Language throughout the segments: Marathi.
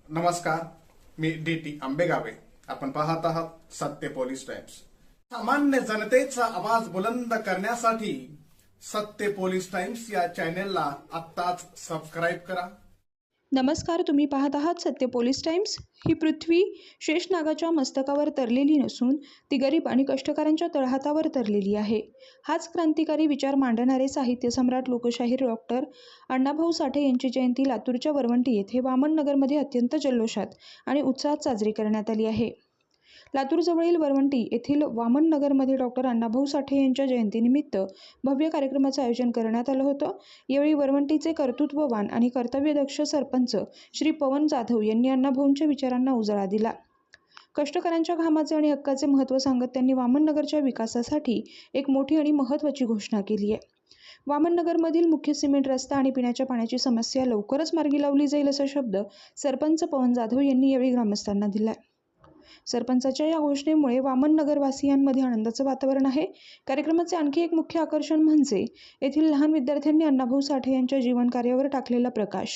नमस्कार, मी डी.टी. आंबेगावे. आपण पाहत आहात सत्य पोलीस टाइम्स. सामान्य जनतेचा आवाज बुलंद करण्यासाठी सत्य पोलीस टाइम्स या चॅनेलला आत्ताच सबस्क्राईब करा. नमस्कार, तुम्ही पाहत आहात सत्य पोलीस टाइम्स. ही पृथ्वी शेषनागाच्या मस्तकावर तरलेली नसून ती गरीब आणि कष्टकऱ्यांच्या तळहातावर तरलेली आहे. हाच क्रांतिकारी विचार मांडणारे साहित्य सम्राट लोकशाहीर डॉक्टर अण्णाभाऊ साठे यांची जयंती लातूरच्या वरवंटी येथे वामननगरमध्ये अत्यंत जल्लोषात आणि उत्साहात साजरी करण्यात आली आहे. लातूरजवळील वरवंटी येथील वामननगरमध्ये डॉक्टर अण्णाभाऊ साठे यांच्या जयंतीनिमित्त भव्य कार्यक्रमाचं आयोजन करण्यात आलं होतं. यावेळी वरवंटीचे कर्तृत्ववान आणि कर्तव्यदक्ष सरपंच श्री पवन जाधव यांनी अण्णाभाऊंच्या विचारांना उजाळा दिला. कष्टकऱ्यांच्या घामाचे आणि हक्काचे महत्त्व सांगत त्यांनी वामननगरच्या विकासासाठी एक मोठी आणि महत्त्वाची घोषणा केली आहे. वामननगरमधील मुख्य सिमेंट रस्ता आणि पिण्याच्या पाण्याची समस्या लवकरच मार्गी लावली जाईल असा शब्द सरपंच पवन जाधव यांनी यावेळी ग्रामस्थांना दिला. सरपंचाच्या या घोषणेमुळे वामननगरवासियांमध्ये आनंदाचं वातावरण आहे. कार्यक्रमाचे आणखी एक मुख्य आकर्षण म्हणजे येथील लहान विद्यार्थ्यांनी अण्णाभाऊ साठे यांच्या जीवनकार्यावर टाकलेला प्रकाश.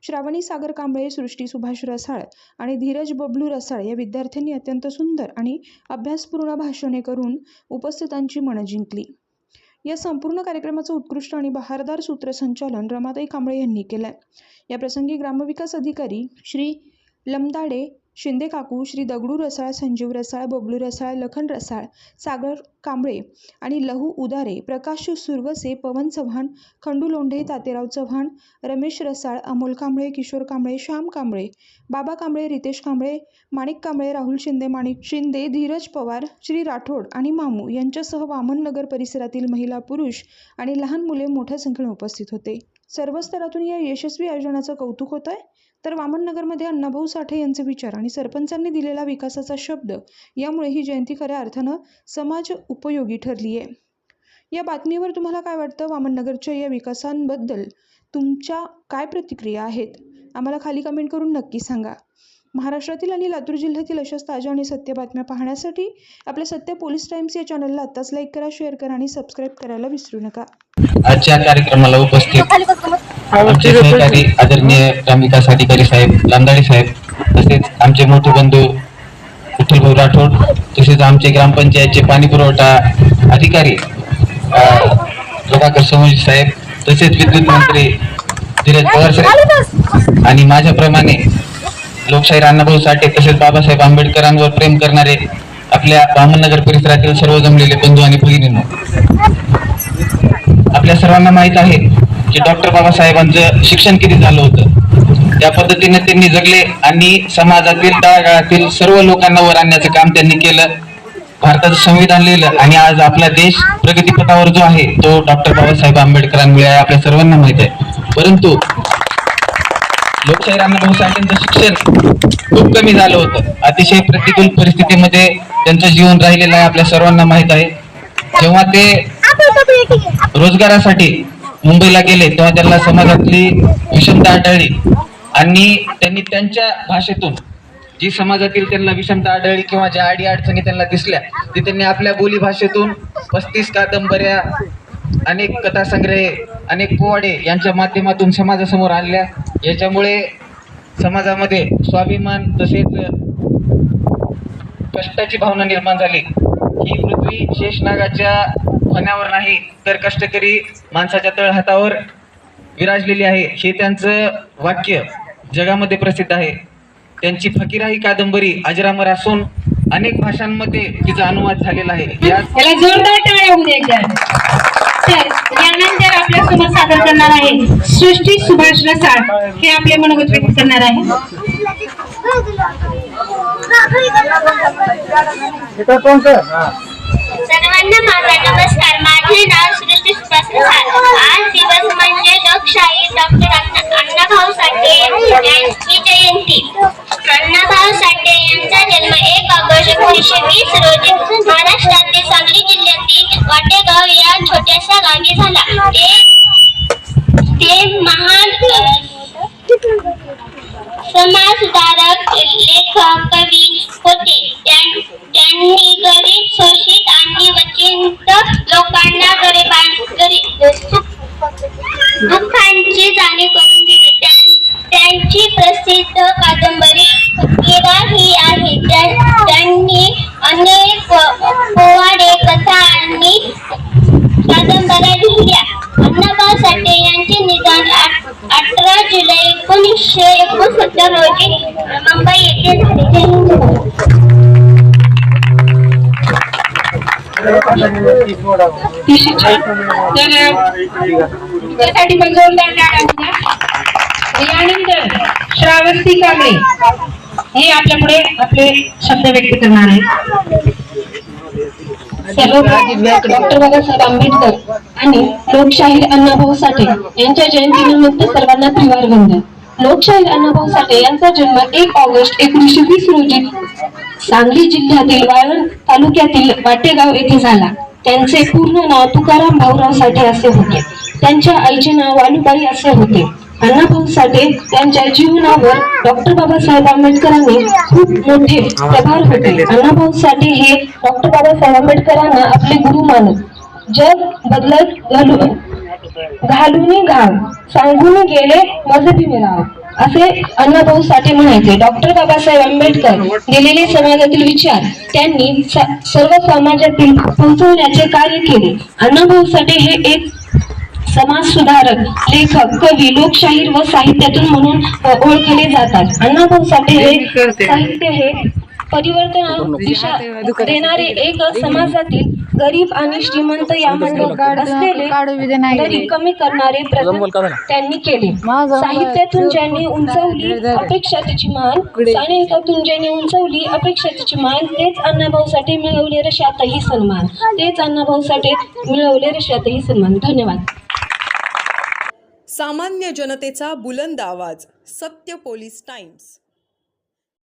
श्रावणी सागर कांबळे, सृष्टी सुभाष रसाळ आणि धीरज बबलू रसाळ या विद्यार्थ्यांनी अत्यंत सुंदर आणि अभ्यासपूर्ण भाषणे करून उपस्थितांची मनं जिंकली. या संपूर्ण कार्यक्रमाचं उत्कृष्ट आणि बहारदार सूत्रसंचालन रमाताई कांबळे यांनी केलं. या प्रसंगी ग्रामविकास अधिकारी श्री लमदाडे, शिंदे काकू, श्री दगडू रसाळ, संजीव रसाळ, बबलू रसाळ, लखन रसाळ, सागर कांबळे आणि लहू उदारे, प्रकाश सुरवसे, पवन चव्हाण, खंडू लोंढे, तातेराव चव्हाण, रमेश रसाळ, अमोल कांबळे, किशोर कांबळे, श्याम कांबळे, बाबा कांबळे, रितेश कांबळे, माणिक कांबळे, राहुल शिंदे, माणिक शिंदे, धीरज पवार, श्री राठोड आणि मामू यांच्यासह वामननगर परिसरातील महिला, पुरुष आणि लहान मुले मोठ्या संख्येने उपस्थित होते. सर्व स्तरातून या यशस्वी आयोजनाचं कौतुक होत आहे. तर वामननगरमध्ये अण्णाभाऊ साठे यांचे विचार आणि सरपंचांनी दिलेला विकासाचा शब्द यामुळे ही जयंती खऱ्या अर्थानं समाज उपयोगी ठरली आहे. या बातमीवर तुम्हाला काय वाटतं? वामननगरच्या या विकासांबद्दल तुमच्या काय प्रतिक्रिया आहेत? आम्हाला खाली कमेंट करून नक्की सांगा. महाराष्ट्रातील आणि लातूर जिल्ह्यातील अशाच ताज्या आणि सत्य बातम्या पाहण्यासाठी आपल्या सत्य पोलीस टाइम्स या चॅनलला आत्ताच लाईक करा, शेअर करा आणि सबस्क्राईब करायला विसरू नका. आजच्या कार्यक्रमाला उपस्थित आमचे सहकारी आदरणीय ग्रामविकास अधिकारी साहेब लांदाडे साहेब, तसेच आमचे मोठे बंधू विठ्ठलभाऊ राठोड, तसेच आमचे ग्रामपंचायतचे पाणी पुरवठा अधिकारी प्रभाकर समोजी साहेब, तसेच विद्युत मंत्री धीरज पवार साहेब आणि माझ्याप्रमाणे लोकशाहीर अण्णाभाऊ साठे तसेच बाबासाहेब आंबेडकरांवर प्रेम करणारे आपल्या वामननगर परिसरातील सर्व जमलेले बंधू आणि भगिनींनो, आपल्या सर्वांना माहित आहे की डॉक्टर बाबासाहेबांचं शिक्षण किती झालं होतं. त्या पद्धतीने त्यांनी जगले आणि समाजातील तळागाळातील सर्व लोकांना वर आणण्याचं काम त्यांनी केलं. भारताचं संविधान लिहिलं आणि आज आपला देश प्रगतीपथावर जो आहे तो डॉक्टर बाबासाहेब आंबेडकरांमुळे आहे, आपल्या सर्वांना माहित आहे. परंतु लोकशाहीर अण्णाभाऊ साठेंचं शिक्षण खूप कमी झालं होतं. अतिशय प्रतिकूल परिस्थितीमध्ये त्यांचं जीवन राहिलेलं आहे, आपल्या सर्वांना माहित आहे. जेव्हा ते रोजगारासाठी मुंबईला गेले तेव्हा त्यांना समाजातली विषमता आढळली आणि त्यांनी त्यांच्या भाषेतून जी समाजातील त्यांना विषमता आढळली किंवा ज्या अडी अडचणी त्यांना दिसल्या ते त्यांनी आपल्या बोली भाषेतून 35 कादंबऱ्या, अनेक कथासंग्रहे, अनेक पोवाडे यांच्या माध्यमातून समाजासमोर आणल्या. याच्यामुळे समाजामध्ये स्वाभिमान तसेच कष्टाची भावना निर्माण झाली. ही पृथ्वी शेषनागाच्या फण्यावर नाही तर कष्टकरी माणसाच्या तळहातावर विराजलेली आहे, हे त्यांचं वाक्य जगामध्ये प्रसिद्ध आहे. त्यांची फकीरा ही कादंबरी अजरामर असून अनेक भाषांमध्ये तिचा अनुवाद झालेला आहे. याला जोरदार टाळ्या होऊ द्या. तर यानंतर आपल्या समोर सादर करणार आहे सृष्टी सुभाष रसाळ, हे आपले मनोगत व्यक्त करणार आहे. सर्वांना माझा नमस्कार. माझे नाव सृष्टी सुभाष रसाळ. आज दिवस म्हणजे लोकशाहीर डॉक्टर अण्णाभाऊ साठे यांची जयंती. अण्णाभाऊ साठे यांचा जन्म 1 ऑगस्ट 1920 रोजी महाराष्ट्रातील सांगली जिल्ह्यातील वाटेगाव या छोट्याशा गावी झाला. ते महान समाजसुधारक, लेखक, कवी होते. त्यांनी गरीब, शोषित आणि वंचित लोकांना दुःखांची जाणीव करून दिली. त्यांची प्रसिद्ध कादंबरी 2017 रोजी मुंबई येथे झाले. जय हिंद. त्यासाठी पण जोरदार टाळ्या होत्या. यानंतर श्रावस्ती कांबळे हे आपल्या पुढे आपले शब्द व्यक्त करणार आहेत. डॉक्टर बाबासाहेब आंबेडकर आणि लोकशाहीर अण्णाभाऊ साठे यांच्या जयंतीनिमित्त सर्वांना त्रिवार वंदन. लोकशाहीर अण्णाभाऊ साठे यांचा जन्म 1 ऑगस्ट 1920 रोजी सांगली जिल्ह्यातील वाळवंट तालुक्यातील वाटेगाव येथे झाला. त्यांचे पूर्ण नाव तुकाराम भाऊराव साठे असे होते. त्यांच्या आईचे नाव वालुबाई असे होते. अण्णाभाऊ साठे यांच्या जीवनावर डॉक्टर बाबासाहेब आंबेडकरांनी खूप मोठे प्रभाव होते. अण्णाभाऊ साठे हे डॉक्टर बाबासाहेब आंबेडकरांना आपले गुरु मानत जग बदलत घालून घाल सांगून गेले मजबी मिळाव असे अण्णाभाऊ साठे म्हणायचे. डॉक्टर बाबासाहेब आंबेडकर दिलेले समाजातील विचार त्यांनी सर्व समाजातील पोहोचवण्याचे कार्य केले. अण्णाभाऊ साठे हे एक समाज सुधारक, लेखक, कवी, लोकशाहीर व साहित्यातून म्हणून ओळखले जातात. अण्णाभाऊ साठे हे साहित्य हे परिवर्तन दिशा देणारे एक समाजातील गरीब आणि श्रीमंत यामध्ये असलेले दरी कमी करणारे प्रयत्न त्यांनी केले. साहित्यातून ज्यांनी उंचवली अपेक्षाची मान, साहित्यातून ज्यांनी उंचवली अपेक्षाची मान, तेच अण्णाभाऊ साठे मिळवले रशातही सन्मान. तेच अण्णाभाऊ साठे मिळवले रशातही सन्मान. धन्यवाद. सामान्य जनतेचा बुलंद आवाज, सत्य पोलीस टाइम्स.